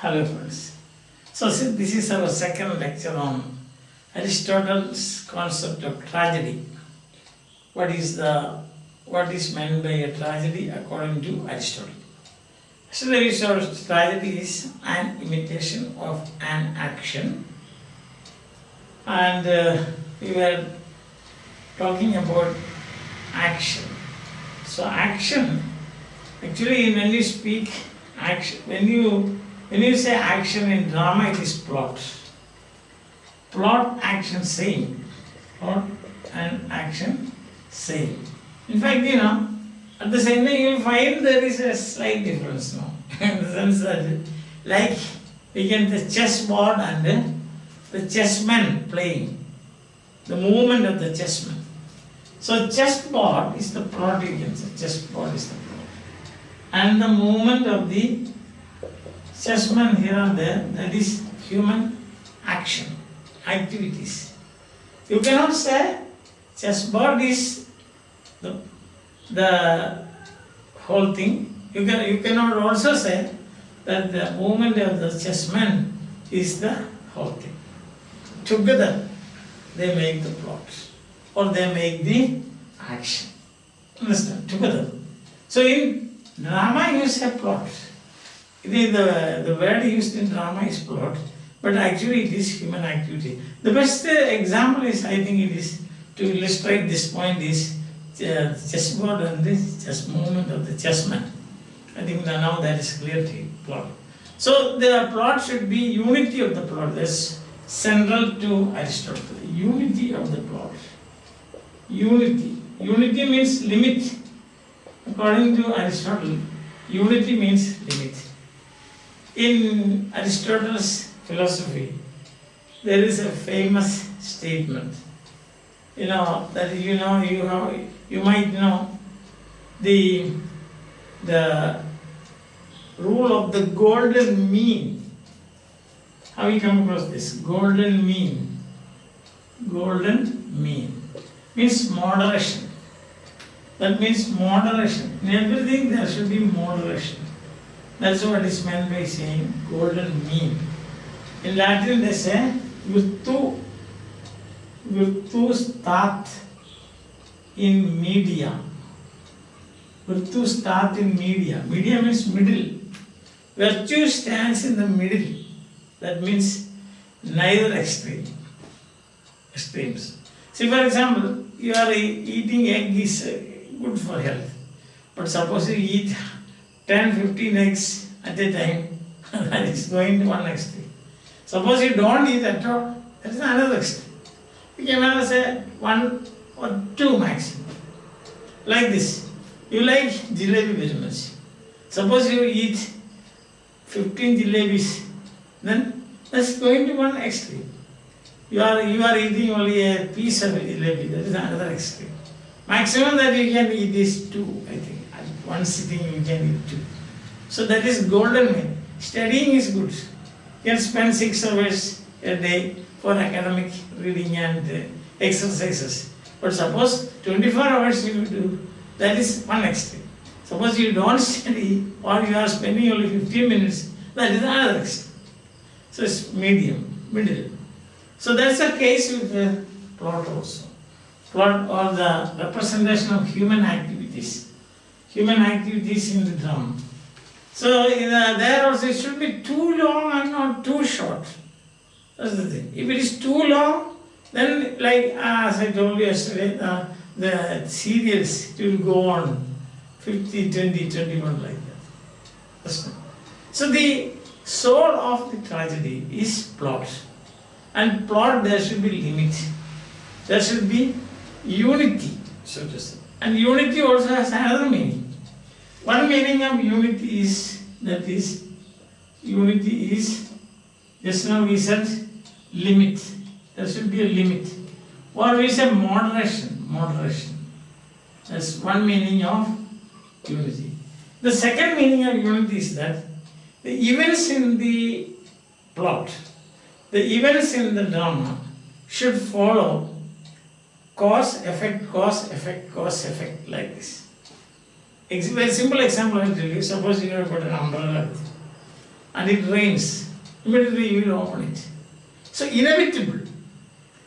Hello friends. So this is our second lecture on Aristotle's concept of tragedy. What is meant by a tragedy according to Aristotle? Aristotle's tragedy is an imitation of an action, and we were talking about action. So action, actually when you speak action, when you say action in drama, it is plot. Plot, action, same. Plot and action, same. In fact, at the same time you will find there is a slight difference now. In the sense that, like, we can the chessboard and the chessmen playing. The movement of the chessmen. So chessboard is the plot, you can say. Chessboard is the plot. And the movement of the chessmen here and there, that is human action, activities. You cannot say chessboard is the whole thing. You cannot also say that the movement of the chessmen is the whole thing. Together they make the plot or they make the action. Understand? Together. So in drama you say plot. The word used in drama is plot, but actually it is human activity. The best example is, I think it is, to illustrate this point is chessboard and the chess movement of the chessmen. I think now that is clear to you, plot. So the plot should be unity of the plot. That's central to Aristotle. Unity of the plot. Unity. Unity means limit. According to Aristotle, unity means limit. In Aristotle's philosophy, there is a famous statement. You might know the rule of the golden mean. How you come across this? Golden mean. Golden mean means moderation. That means moderation. In everything there should be moderation. That's what is meant by saying golden mean. In Latin they say virtu stat in media. Virtu stat in media. Media means middle. Virtue stands in the middle. That means neither extremes. See, for example, you are eating egg is good for health. But suppose you eat 10-15 eggs at a time, that is going to one extreme. Suppose you don't eat at all, that is another extreme. You can never say 1 or 2 maximum. Like this. You like jalebi very much. Suppose you eat 15 jalebis, then that's going to one extreme. You are eating only a piece of jalebi, that is another extreme. Maximum that you can eat is 2, I think. At one sitting you can eat 2. So that is golden mean. Studying is good. You can spend 6 hours a day for academic reading and exercises. But suppose 24 hours you do, that is one extreme. Suppose you don't study or you are spending only 15 minutes, that is another extreme. So it's medium, middle. So that's the case with the plot also. Plot or the representation of human activities. Human activities in the drama. So there also it should be too long and not too short. That's the thing. If it is too long, then like as I told you yesterday, the serials will go on 50, 20, 21 like that. That's it. So the soul of the tragedy is plot. And plot there should be limit. There should be unity, so to say. And unity also has another meaning. One meaning of unity is, unity is, just now we said limit. There should be a limit. Or we say moderation. That's one meaning of unity. The second meaning of unity is that the events in the plot, the events in the drama should follow cause, effect, like this. Very simple example I will tell you. Suppose you have got an umbrella. and it rains, immediately you will open it. So inevitable.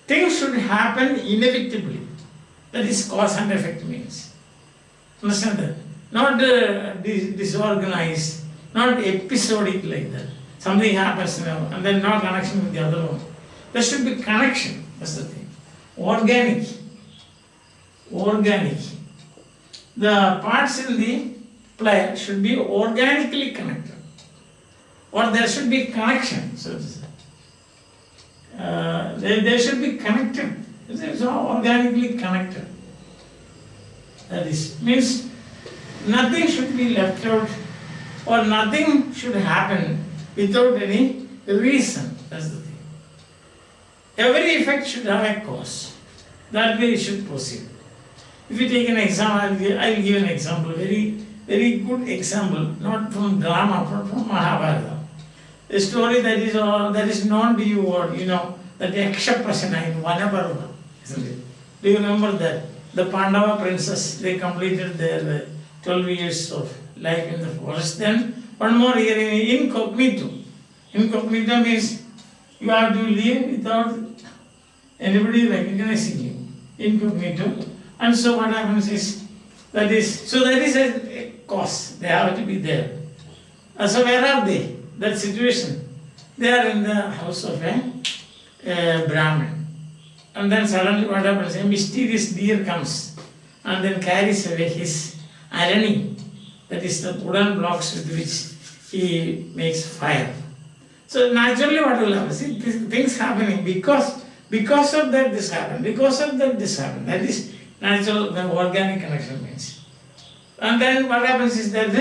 Things should happen inevitably. That is cause and effect means. Understand that? Not disorganized, not episodic like that. Something happens now and then no connection with the other one. There should be connection. That's the thing. Organic. Organic. The parts in the play should be organically connected. Or there should be connection, so to say. They should be connected. It's all organically connected. That is, means nothing should be left out or nothing should happen without any reason. That's the thing. Every effect should have a cause. That way it should proceed. If you take an example, I will give an example, very good example, not from drama, but from Mahabharata. A story that is known to you, or you know, that Yakshapasana in Vanaparva, isn't it? Do you remember that? The Pandava princess, they completed their 12 years of life in the forest. Then one more year in incognito. Incognito means you have to live without anybody recognizing you. Incognito. And so what happens is, that is a cause. They have to be there. So where are they? That situation. They are in the house of a Brahmin. And then suddenly what happens? A mysterious deer comes and then carries away his irony. That is the wooden blocks with which he makes fire. So naturally what will happen? See, things happening because of that this happened. Because of that this happened. That is natural, the organic connection means. And then what happens is that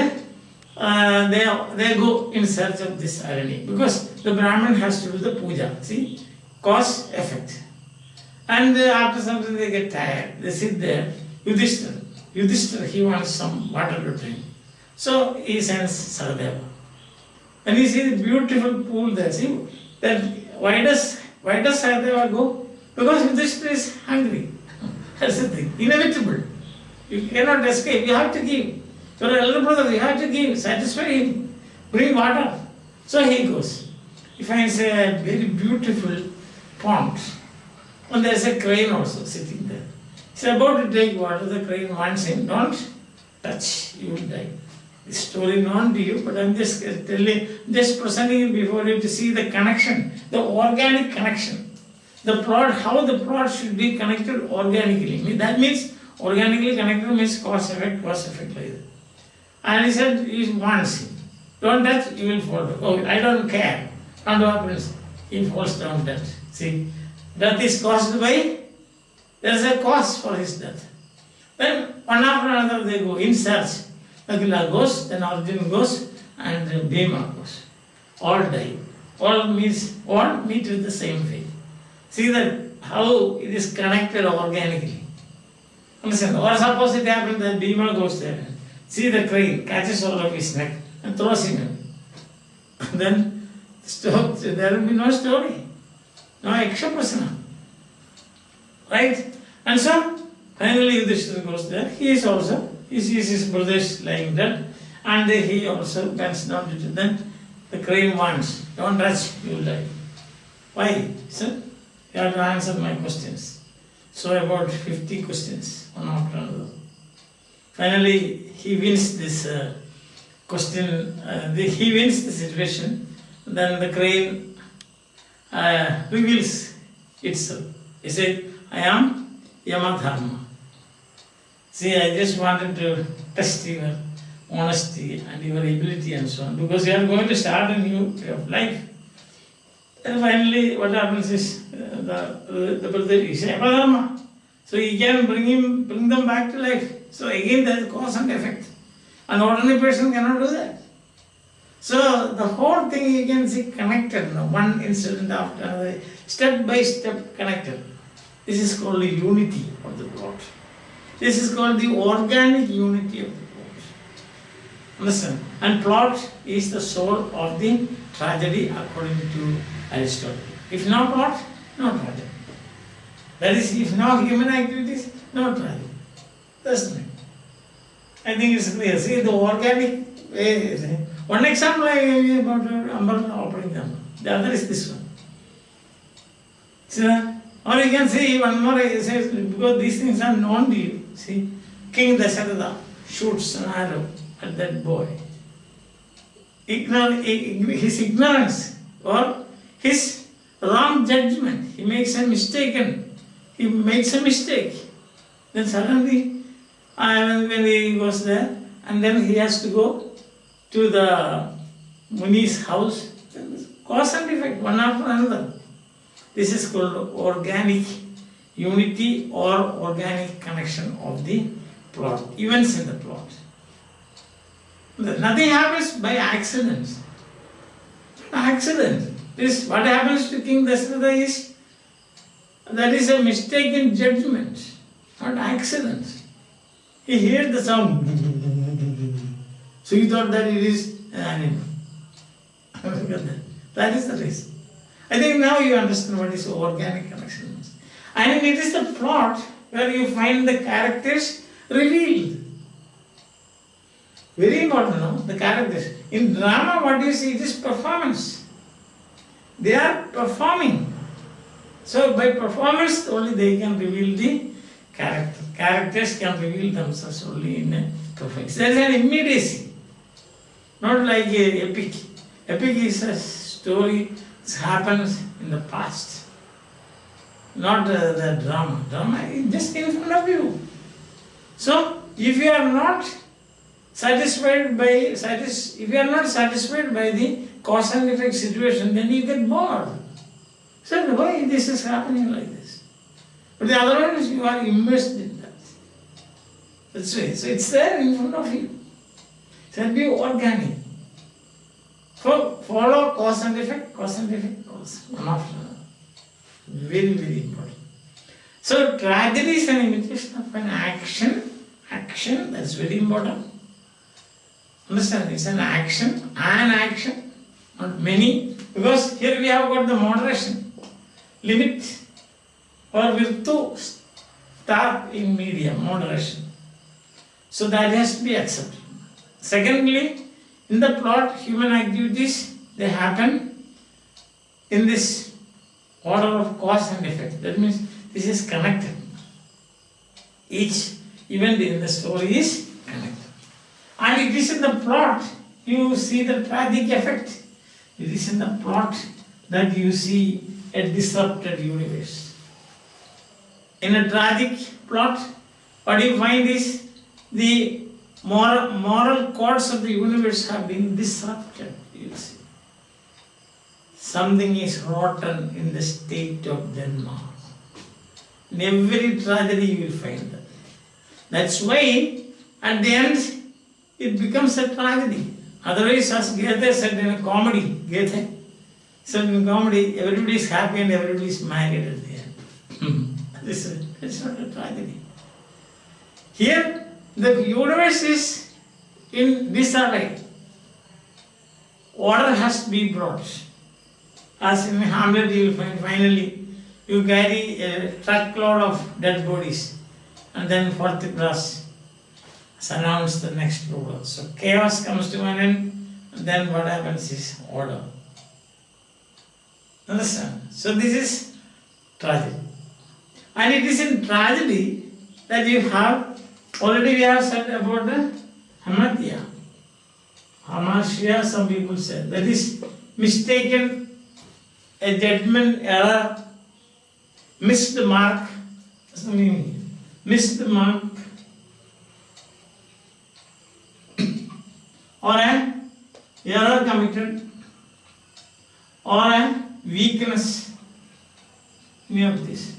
they go in search of this irony. Because the Brahmin has to do the puja. See? Cause, effect. And after something they get tired, they sit there. Yudhishthira, he wants some water to drink. So he sends Saradeva. And he sees a beautiful pool there. See, that why does Saradeva go? Because Yudhishthira is hungry. That's the thing. Inevitable. You cannot escape. You have to give. Your elder brother, you have to give. Satisfy him. Bring water. So he goes. He finds a very beautiful pond. And there is a crane also sitting there. He's about to take water. The crane warns him, don't touch, you will die. This story known to you, but I'm just telling, just presenting it before you to see the connection, the organic connection. The plot, how the plot should be connected organically. That means organically connected means cause effect like that. And he said, he warns him, don't touch, you will fall. Oh, I don't care. And what happens? He falls down dead. See? Death is caused by, there is a cause for his death. Then one after another they go in search. Nagila goes, then Arjuna goes, and Bhima goes. All die. All meet with the same fate. See that how it is connected organically. Understand? Or suppose it happens that Bhima goes there. See the crane, catches hold of his neck and throws him in. Then there will be no story. No Yakshapasana. Right? And so, finally Yudhishthira goes there. He sees his brothers lying dead, and he also bends down to them. Then the crane warns, don't touch, you will die. Why? Sir, you have to answer my questions. So about 50 questions, one after another. Finally, he wins this question, he wins the situation. Then the crane reveals itself. He said, I am Yamadharma. See, I just wanted to test your honesty and your ability and so on, because you are going to start a new way of life. And finally, what happens is, the brother is Yamadharma. So he can bring them back to life. So again, there is cause and effect. An ordinary person cannot do that. So the whole thing you can see connected, one incident after another, step by step connected. This is called the unity of the plot. This is called the organic unity of the plot. Understand? And plot is the soul of the tragedy according to Aristotle. If no plot, no tragedy. That is, if no human activities, no tragedy. That's it. I think it's clear. See, the organic way, One example I gave you about umbrella opening them. The other is this one. See that? Or you can see one more, it says, because these things are known to you. See, King Dasharatha shoots an arrow at that boy. His ignorance or his wrong judgment, he makes a mistake. Then suddenly, when he goes there, and then he has to go to the Muni's house, cause and effect, one after another. This is called organic unity or organic connection of the plot, events in the plot. Nothing happens by accident. This, what happens to King Dasharatha is, that is a mistaken judgment, not accident. He heard the sound, so he thought that it is an animal. That is the reason. I think now you understand what is organic connection. And it is the plot where you find the characters revealed. Very important, no? The characters. In drama, what you see, it is performance. They are performing. So by performance, only they can reveal the character. Characters can reveal themselves only in a performance. There is an immediacy. Not like a epic. Epic is a story that happens in the past. Not the drama. Drama is just in front of you. So, if you are not satisfied by the cause and effect situation, then you get bored. So why this is happening like this? But the other one is you are immersed in that. That's right. So it's there in front of you. So be organic. Follow cause and effect, cause. One after another. Very, very important. So tragedy is an imitation of an action. Action, that's very important. Understand? It's an action, not many. Because here we have got the moderation. Limit or virtu start in medium, moderation. So that has to be accepted. Secondly, in the plot, human activities, they happen in this order of cause and effect. That means this is connected. Each event in the story is connected. And it is in the plot you see the tragic effect. It is in the plot that you see a disrupted universe. In a tragic plot, what you find is the moral codes of the universe have been disrupted, you see. Something is rotten in the state of Denmark. In every tragedy you will find that. That's why at the end it becomes a tragedy. Otherwise, as Goethe said in a comedy, Goethe said in comedy, everybody is happy and everybody is married at the end. That's not a tragedy. Here, the universe is in disarray. Order has to be brought. As in Hamlet, you will find finally you carry a truckload of dead bodies, and then fourth class announce the next ruler. So chaos comes to an end, and then what happens is order. Understand? So this is tragedy. And it is in tragedy that you have, already we have said about the hamartia. Hamartia, some people say, that is mistaken, a judgment error, missed the mark. What's the meaning? Missed the mark. Or an error committed, or a weakness. Any of this.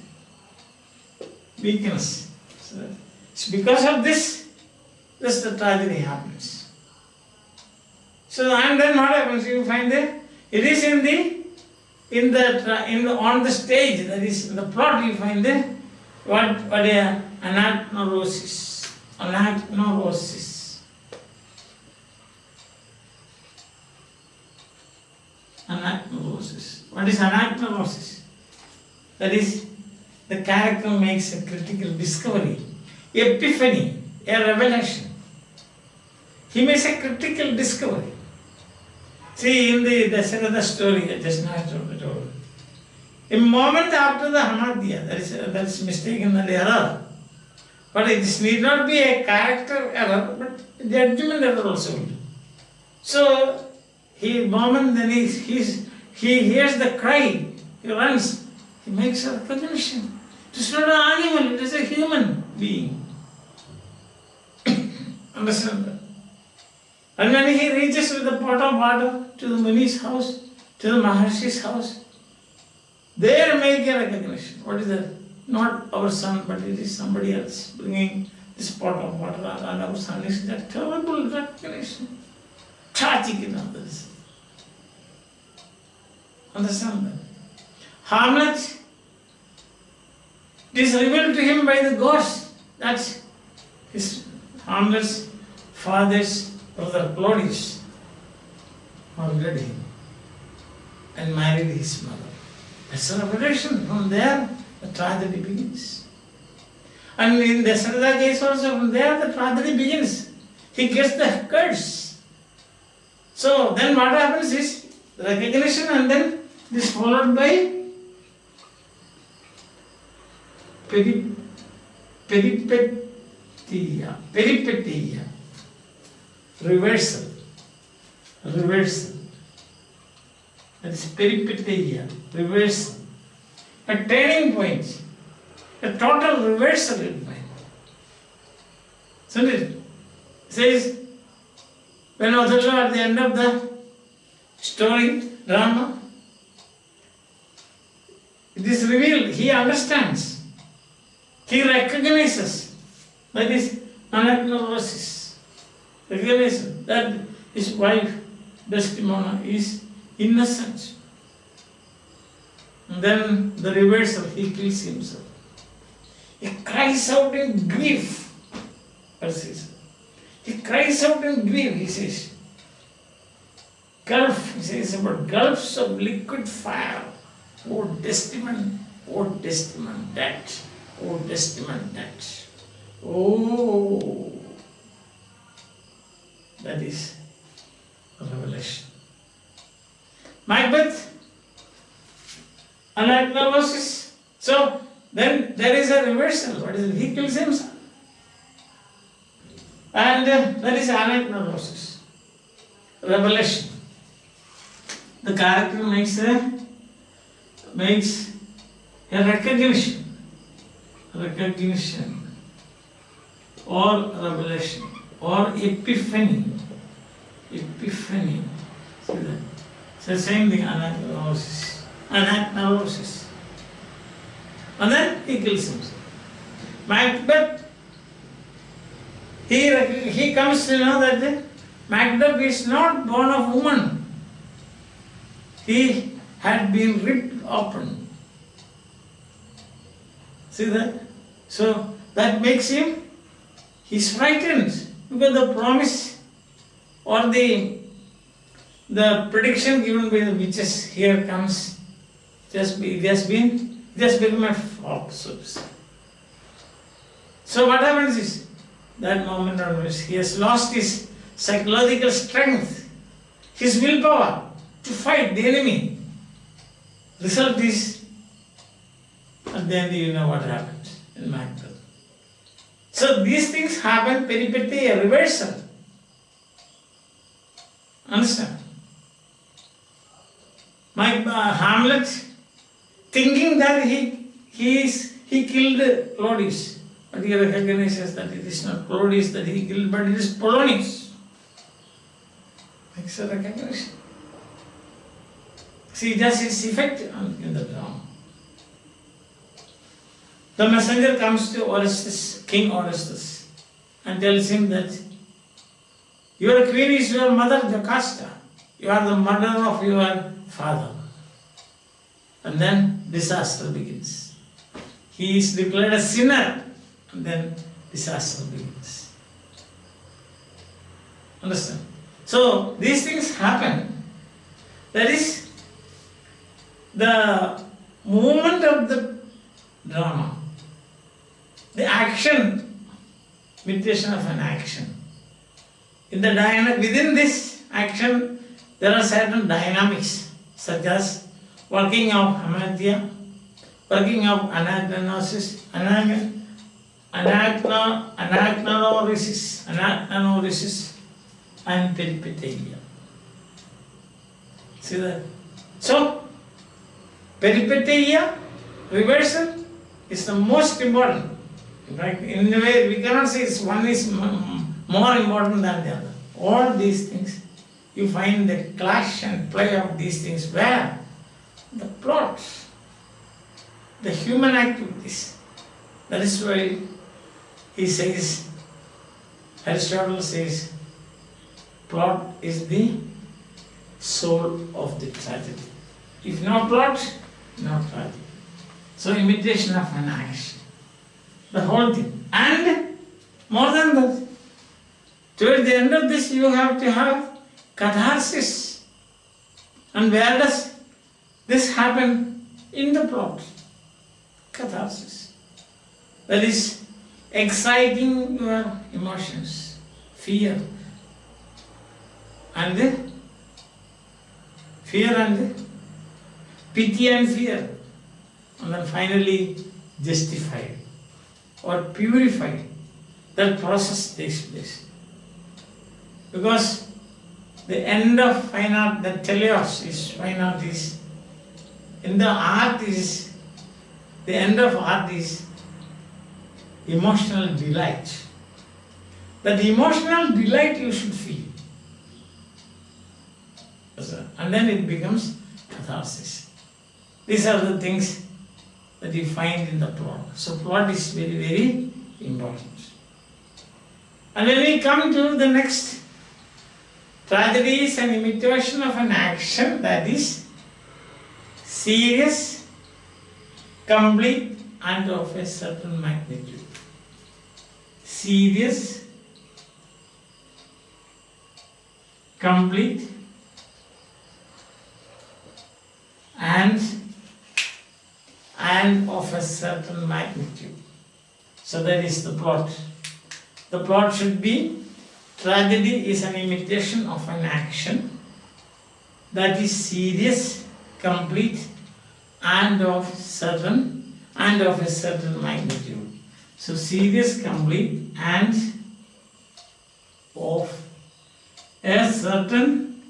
Weakness. So it's because of this the tragedy happens. So and then what happens? You find that it is on the stage, that is in the plot. You find that what a anagnosis. Anagnosis. Anagnosis. What is anagnosis? That is, the character makes a critical discovery, epiphany, a revelation. He makes a critical discovery. See, in the Dasharatha story, I just now told. A moment after the Hamadhya, that is mistaken and error. But it need not be a character error, but judgment error also. So, moment then he hears the cry, he runs, he makes a recognition. It is not an animal, it is a human being. Understand that? And when he reaches with the pot of water to the Muni's house, to the Maharshi's house, there make a recognition. What is that? Not our son, but it is somebody else bringing this pot of water, and our son is that terrible recognition. Tragic in others. Understand that? Hamlet, it is revealed to him by the ghost that his Hamlet's father's brother Claudius murdered him and married his mother. That's a revelation. From there, the tragedy begins. And in the Dasharatha case also, from there the tragedy begins. He gets the curse. So then what happens is the recognition, and then this followed by peripetia, reversal. That is peripetia, reversal. A turning point, a total reversal in mind. So it says, when Othello at the end of the story, drama, it is revealed, he understands, he recognizes, that is anagnorosis, recognizes that his wife Desdemona is innocent. And then the reversal, he kills himself. He cries out in grief. He cries out in grief, he says. Gulf, he says about gulfs of liquid fire. Oh Desdemon, that. Oh Desdemon, that. Oh, that is a revelation. Macbeth, anagnorosis. So then there is a reversal. What is it? He kills himself. And that is anagnorosis. Revelation. The character makes a recognition or revelation or epiphany. See that? It's the same thing, anagnorosis. And then he kills himself. Macbeth, he comes to know that Macbeth is not born of woman. He had been ripped open. See that? So that makes him, he's frightened because the promise or the prediction given by the witches here comes, it has become a flop, so to say. So what happens is, that moment onwards, he has lost his psychological strength, his willpower to fight the enemy. Result is, at the end you know what happens in Macbeth. So these things happen, peripetia, a reversal. Understand? Hamlet, thinking that he killed Claudius, but he recognizes that it is not Claudius that he killed, but it is Polonius. Makes a recognition. See, that's its effect in the drama. The messenger comes to Orestes, King Orestes, and tells him that your queen is your mother, Jocasta. You are the mother of your father. And then disaster begins. He is declared a sinner, and then disaster begins. Understand? So these things happen. That is the movement of the drama. The action, imitation of an action. In the within this action, there are certain dynamics such as working of hamartia, working of anagnanosis, anagnanosis, and peripeteia. See that? So, peripeteia, reversal, is the most important. In fact, in a way, we cannot say one is more important than the other. All these things, you find the clash and play of these things where the plots, the human activities. That is why he says, Aristotle says, plot is the soul of the tragedy. If no plot, no tragedy. So imitation of an action. The whole thing. And more than that, towards the end of this you have to have catharsis. And where does this happen? In the plot. Catharsis. That is exciting your emotions, fear, and pity and fear, and then finally justify or purify. That process takes place. Because the end of fine art, the teleos is fine art is, in the art is, the end of art is emotional delight. That emotional delight you should feel. And then it becomes catharsis. These are the things that you find in the plot. So plot is very, very important. And when we come to the next, tragedy is an imitation of an action that is serious, complete, and of a certain magnitude. Serious, complete, and of a certain magnitude. So that is the plot. The plot should be, tragedy is an imitation of an action that is serious, complete, and of a certain magnitude. So serious, complete, and of a certain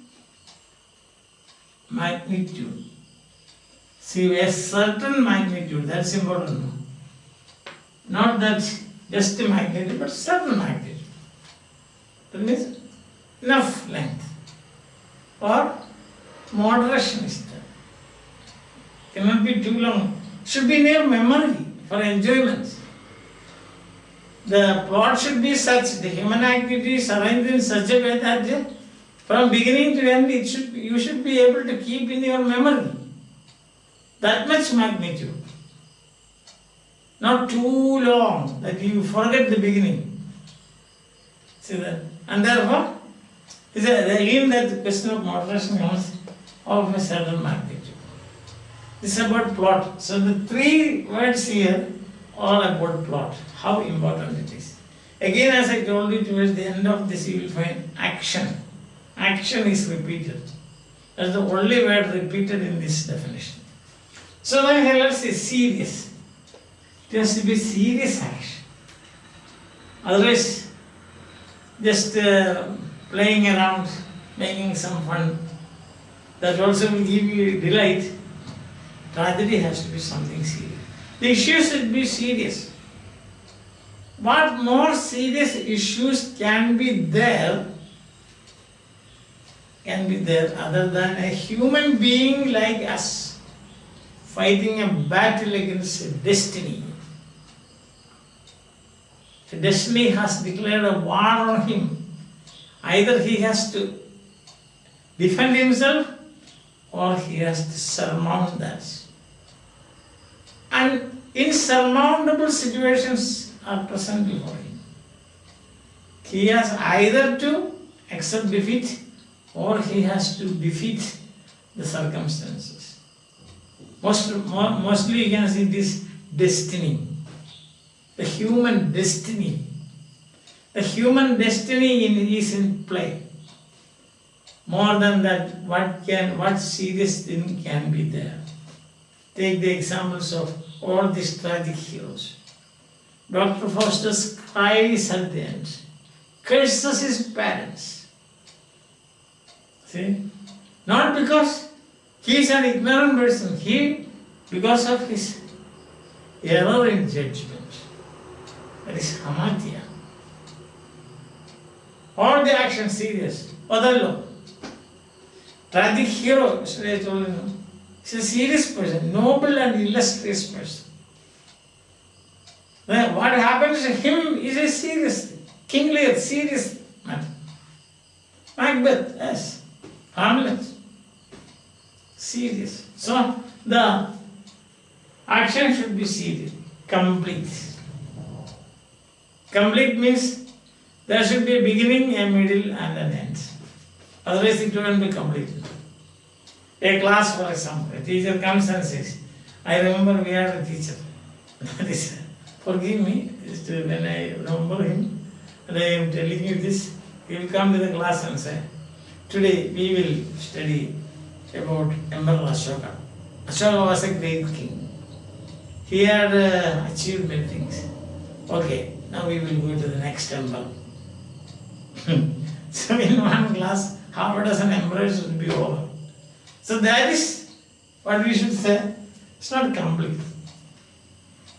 magnitude. See, a certain magnitude, that's important. Not that just a magnitude, but certain magnitude. That means enough length. Or moderation is there. Cannot be too long. Should be near memory for enjoyment. The plot should be such, the human activity is arranged in such a way that from beginning to end you should be able to keep in your memory. That much magnitude. Not too long that you forget the beginning. See that? And therefore, again that question of moderation comes of a certain magnitude. This is about plot. So the three words here are about plot. How important it is. Again, as I told you, towards the end of this you will find action. Action is repeated. That's the only word repeated in this definition. So now here let's say serious. It has to be serious action. Otherwise, just playing around, making some fun, that also will give you delight. Tragedy has to be something serious. The issues should be serious. What more serious issues can be there other than a human being like us fighting a battle against destiny? The destiny has declared a war on him. Either he has to defend himself or he has to surmount that. And insurmountable situations are present before him. He has either to accept defeat or he has to defeat the circumstances. Mostly you can see this destiny. The human destiny. The human destiny is in play. More than that, what serious thing can be there? Take the examples of all these tragic heroes. Dr. Faustus cries at the end, curses his parents. See? Not because he is an ignorant person, because of his error in judgment. That is hamartia. All the actions serious. Othello, tragic hero, yesterday I told you, he's a serious person, noble and illustrious person. Then what happens to him is a serious thing. King Lear, serious matter. Macbeth, yes. Hamlet, serious. So the action should be serious, complete. Complete means there should be a beginning, a middle, and an end. Otherwise, it won't be complete. A class, for example, a teacher comes and says, I remember we had a teacher. That is, forgive me, when I remember him, and I am telling you this, he will come to the class and say, today we will study about Emperor Ashoka. Ashoka was a great king. He had achieved many things. Okay, now we will go to the next temple. So in one class, half a dozen emperors will be over. So that is what we should say. It's not complete.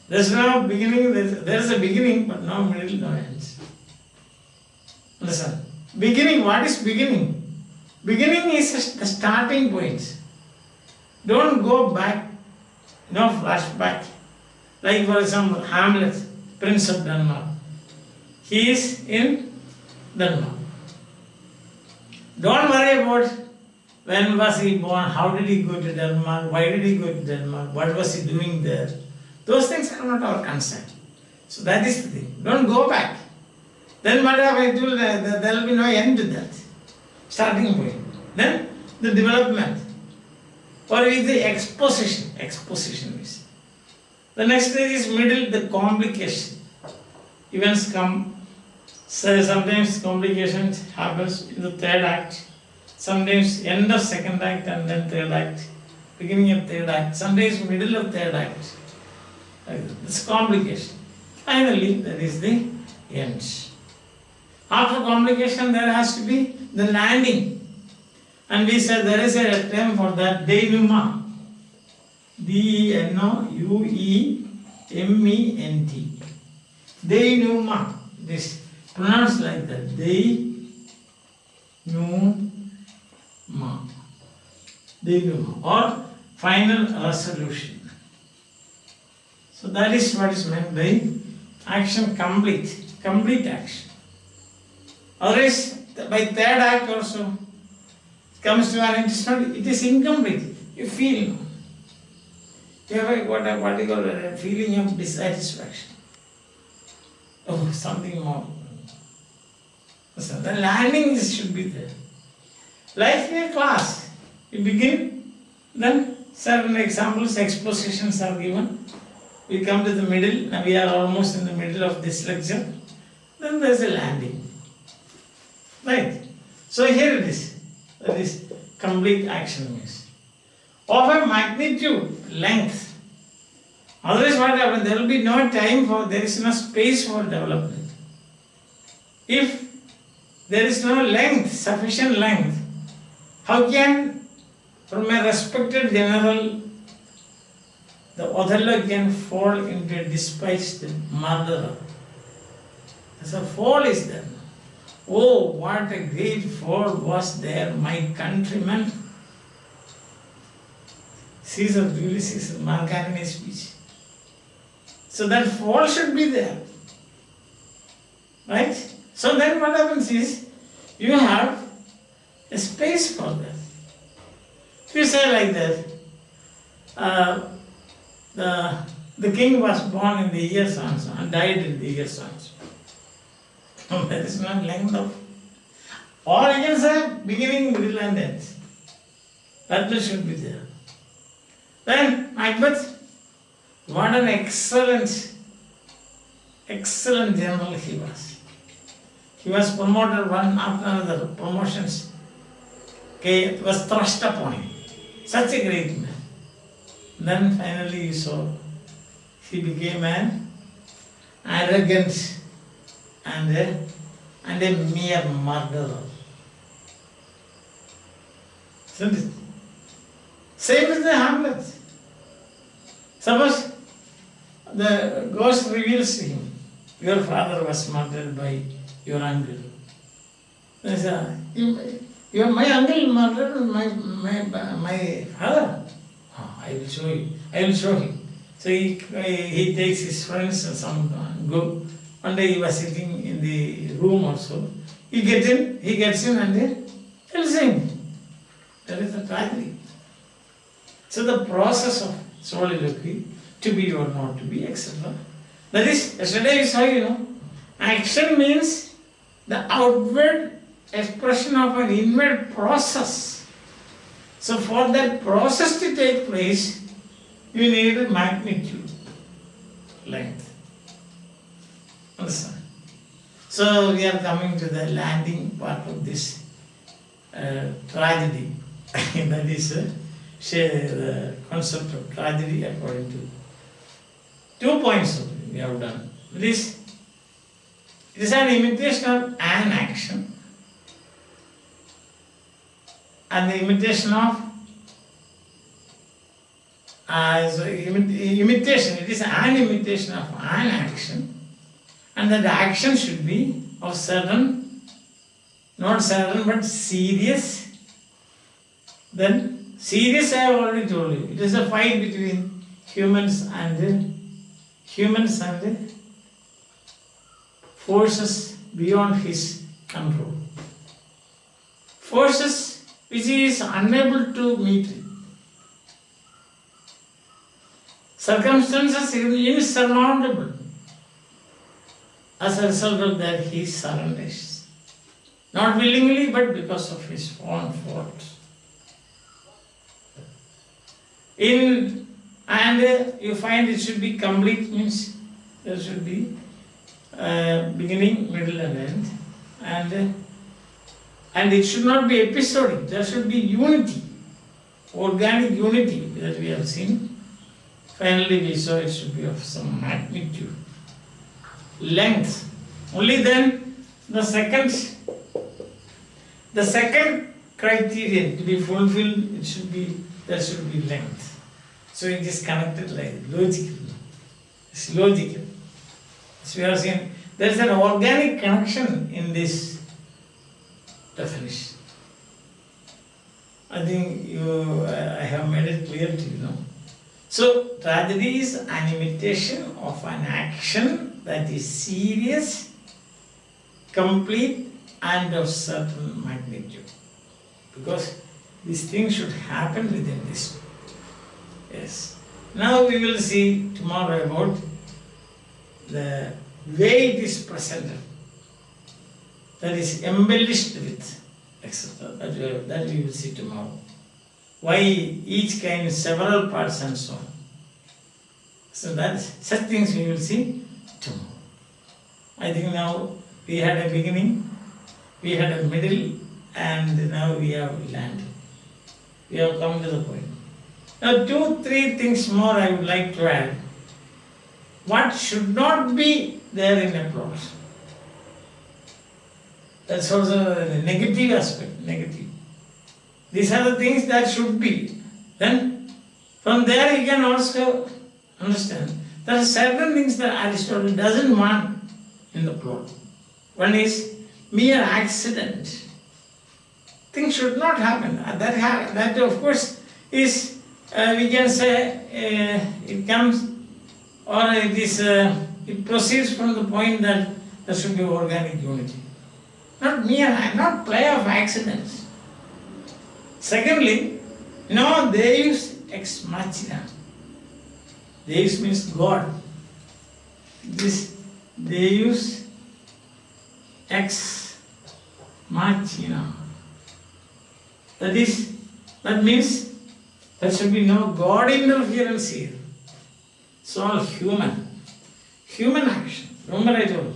There is no beginning, there is a beginning, but no middle, no ends. Understand? Beginning, what is beginning? Beginning is the starting point. Don't go back, no flashback. Like for example, Hamlet, Prince of Denmark. He is in Denmark. Don't worry about when was he born, how did he go to Denmark, why did he go to Denmark, what was he doing there. Those things are not our concern. So that is the thing. Don't go back. Then what happened? There will be no end to that. Starting point. Then the development. Or is the exposition. Exposition is. The next stage is middle, the complication. Events come. So sometimes complications happens in the third act. Sometimes end of second act and then third act. Beginning of third act. Sometimes middle of third act. This complication. Finally, that is the end. After complication, there has to be the landing. And we said there is a term for that, denouement. D-E-N-O-U-E-M-E-N-T. Denouement. This pronounced like that. Denouement. Denouement. Or final resolution. So that is what is meant by action complete. Complete action. Otherwise, by third act also, it comes to an end, it is incomplete. You feel. You have what you call a feeling of dissatisfaction. Oh, something more. So the landing should be there. Like in a class, you begin, then certain examples, expositions are given. We come to the middle, now we are almost in the middle of this lecture. Then there is a landing. Right? So here it is. That is complete action means. Of a magnitude, length. Otherwise what happens? There will be no time for, there is no space for development. If there is no length, sufficient length, how can, from a respected general, the Othello can fall into a despised murderer? So fall is there. Oh, what a great fall was there, my countrymen. Caesar, Julius Caesar, Mark Antony's speech. So that fall should be there. Right? So then what happens is, you have a space for that. If you say like that, the king was born in the year so and so and died in the year so and so. There is no length of. Or you can say beginning, middle, and end. That should be there. Then Macbeth, what an excellent general he was. He was promoted one after another, promotions. Okay, it was thrust upon him. Such a great man. Then finally you saw he became an arrogant and a mere murderer. Isn't it? Same with the Hamlet. Suppose the ghost reveals to him, your father was murdered by your uncle. They say, my uncle murdered my father. Oh, I will show you. I will show him. So he takes his friends and some go. One day he was sitting in the room also. He gets in and then tells him. That is a tragedy. So the process of soliloquy, to be or not to be, etc. That is, yesterday we saw, action means the outward expression of an inward process. So for that process to take place, you need magnitude, length. Understand? So we are coming to the landing part of this tragedy. That is the concept of tragedy according to 2 points we have done. It is an imitation of an action and the imitation of imitation. It is an imitation of an action, and that action should be of certain, not certain but serious. Then serious I have already told you. It is a fight between humans and forces beyond his control. Forces which he is unable to meet. Circumstances insurmountable. As a result of that, he surrenders. Not willingly, but because of his own fault. And you find it should be complete, means there should be beginning, middle and end. And it should not be episodic. There should be unity, organic unity that we have seen. Finally, we saw it should be of some magnitude, length. Only then the second criterion to be fulfilled, there should be length. So it is connected like logical. It's logical. As we have seen, there is an organic connection in this definition. I think I have made it clear to you, no? So, tragedy is an imitation of an action that is serious, complete, and of certain magnitude. Because this thing should happen within this. Yes. Now we will see tomorrow about the way it is presented. That is embellished with, etc. That we will see tomorrow. Why each kind is several parts and so on. So such things we will see tomorrow. I think now we had a beginning, we had a middle, and now we have landed. We have come to the point. Now 2-3 things more I would like to add. What should not be there in a plot? That's also a negative aspect, negative. These are the things that should be. Then from there you can also understand there are certain things that Aristotle doesn't want in the plot. One is mere accident. Things should not happen. That of course is, we can say, it comes or it proceeds from the point that there should be organic unity. Not play of accidents. Secondly, Deus ex machina. Deus means God. This Deus ex machina. That means there should be no God interference here. It's all human. Human action. Remember I told you.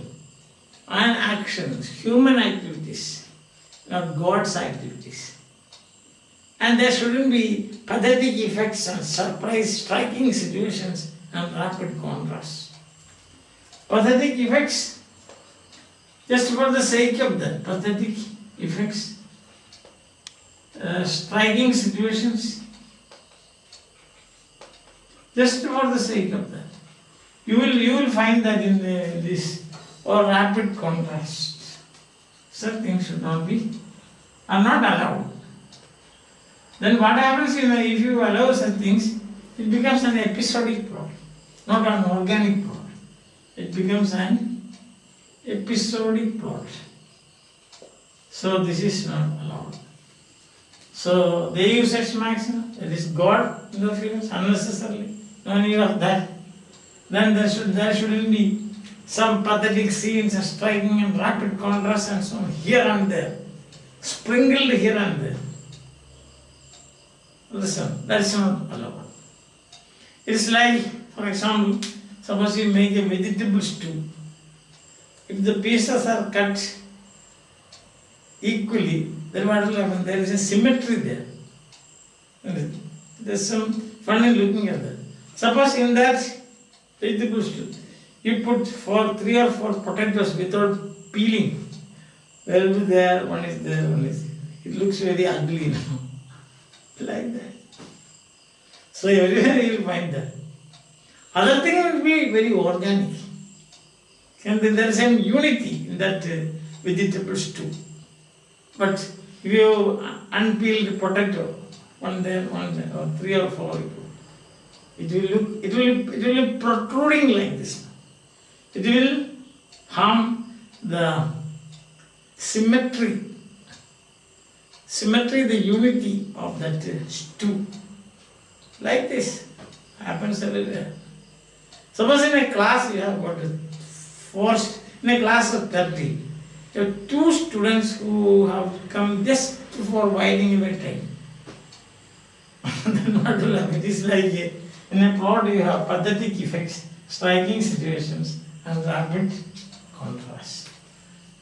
And actions, human activities, not God's activities. And there shouldn't be pathetic effects and surprise, striking situations and rapid contrast. Pathetic effects, just for the sake of the pathetic effects, striking situations, just for the sake of that. You will find that in this, or rapid contrast. Such things should not be, are not allowed. Then what happens if you allow such things, it becomes an episodic plot, not an organic plot. It becomes an episodic plot. So this is not allowed. So they use such maxima, that is God interference unnecessarily, no need of that. Then there shouldn't be some pathetic scenes and striking and rapid contrast and so on, here and there, sprinkled here and there. Listen, that is not allowed. It's like, for example, suppose you make a vegetable stew. If the pieces are cut equally, then what will happen? There is a symmetry there. There is some fun in looking at that. Suppose in that vegetable stew, you put 3 or 4 potatoes without peeling. There will be there, one is there, one is there. It looks very ugly now. Like that. So everywhere you will find that. Other thing will be very organic. And then there is some unity in that vegetable stew. But if you unpeeled potato, one there, or 3 or 4, it will look protruding like this. It will harm the symmetry, the unity of that stew. Like this happens everywhere. Suppose in a class you have got forced, in a class of 30, you have 2 students who have come just for whiling away time. Then what will happen? It is like in a plot you have pathetic effects, striking situations and rapid contrast.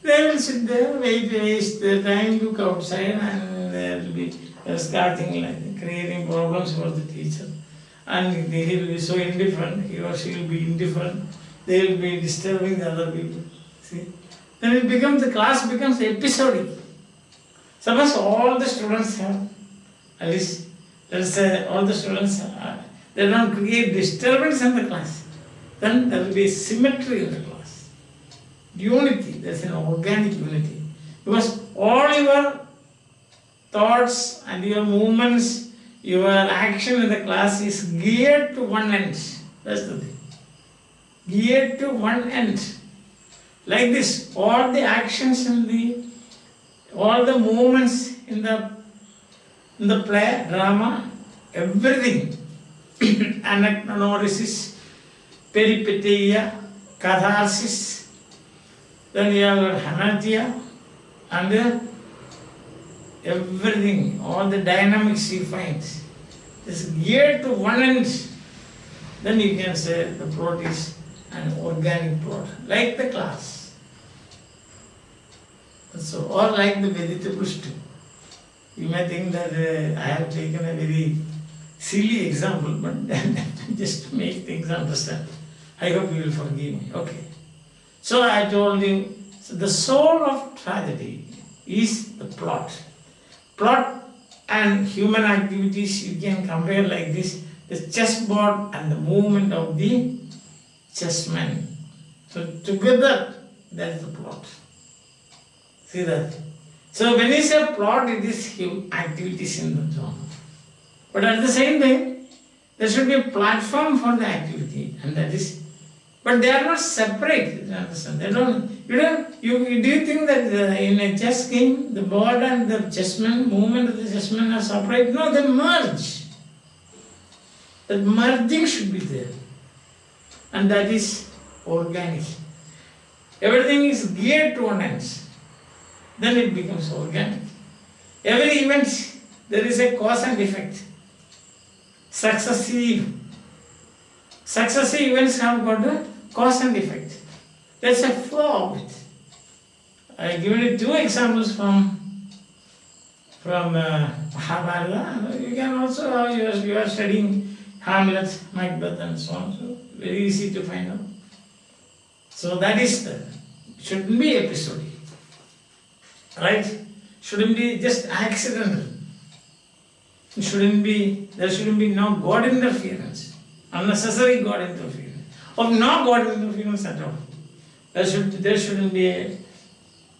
They will sit there, waste their time, look outside, and there will be starting like creating problems for the teacher. And he will be so indifferent, he or she will be indifferent, they will be disturbing the other people. See? Then the class becomes episodic. Suppose all the students have, at least, let's say all the students, they don't create disturbance in the class. Then there will be symmetry in the class. Unity, there's an organic unity. Because all your thoughts and your movements, your action in the class is geared to one end. That's the thing. Geared to one end. Like this, all the actions in all the movements in the play, drama, everything, anagnorisis, peripeteia, catharsis, then you have hanatia, and everything, all the dynamics you find is geared to one end. Then you can say the plot is an organic plot, like the class. So, or like the vegetable stew. You may think that I have taken a very silly example, but just to make things understand. I hope you will forgive me. Okay. So I told you, so the soul of tragedy is the plot. Plot and human activities you can compare like this, the chessboard and the movement of the chessmen. So together, that is the plot. See that? So when you say plot, it is activities in the drama. But at the same time, there should be a platform for the activity, and that is, but they are not separate. You understand? They don't. Do you think that in a chess game, the board and the chessmen, movement of the chessmen are separate? No, they merge. That merging should be there, and that is organic. Everything is geared to one end. Then it becomes organic. Every event, there is a cause and effect. Successive events have got a cause and effect. There's a flow of it. I have given you 2 examples from from Mahabharata. You can also have you are studying Hamlet, Macbeth, and so on. So very easy to find out. So that is shouldn't be episodic, right? Shouldn't be just accidental. There shouldn't be no God interference, unnecessary God interference, or no God interference at all. There shouldn't be a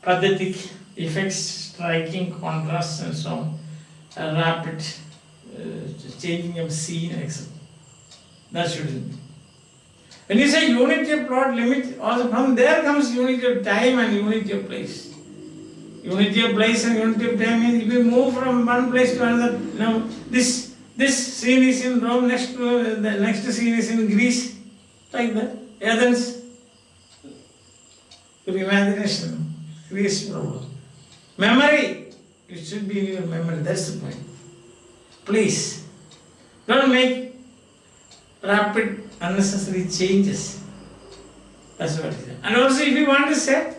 pathetic effects, striking contrasts, and so on, a rapid changing of scene, etc. That shouldn't be. When you say unity of plot, limit, also from there comes unity of time and unity of place. Unity of place and unity of time means if you move from one place to another, now this scene is in Rome, the next scene is in Greece, like that. Athens, your imagination creates problem. Memory, it should be in your memory, that's the point. Please, don't make rapid, unnecessary changes. That's what it is. And also, if you want to set,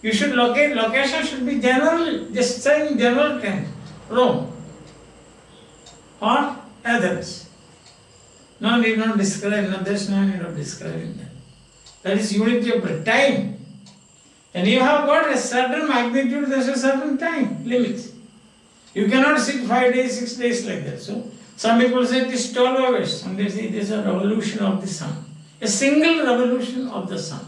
you should location should be general, just saying general terms. Rome or Athens. No need not describe, no, there's no need of describing that. That is unity of time. And you have got a certain magnitude, there's a certain time limit. You cannot sit 5 days, 6 days like that. So, some people say it is 12 hours, some they say it is a revolution of the sun. A single revolution of the sun.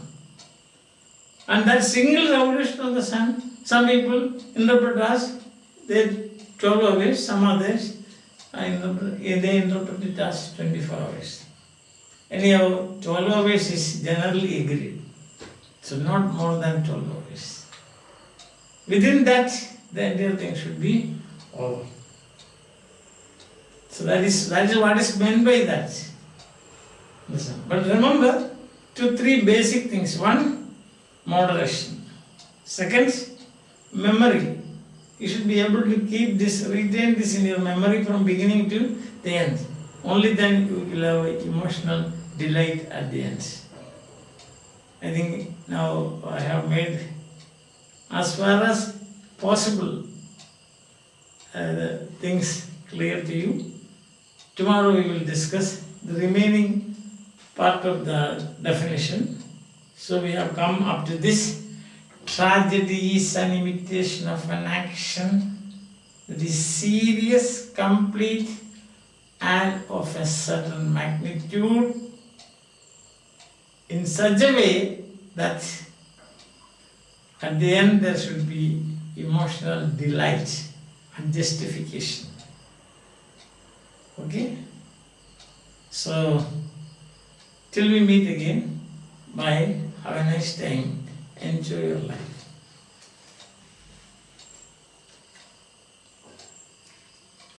And that single revolution of the sun, some people interpret as 12 hours, some others they interpret it as 24 hours. Anyhow, 12 hours is generally agreed. So not more than 12 hours. Within that, the entire thing should be over. So that is what is meant by that. Listen. But remember, 2-3 basic things. One, moderation. Second, memory. You should be able to keep this, retain this in your memory from beginning to the end. Only then you will have emotional delight at the end. I think now I have made as far as possible the things clear to you. Tomorrow we will discuss the remaining part of the definition. So we have come up to this. Tragedy is an imitation of an action that is serious, complete, and of a certain magnitude in such a way that at the end there should be emotional delight and justification. Okay? So, till we meet again, bye, have a nice time, enjoy your life.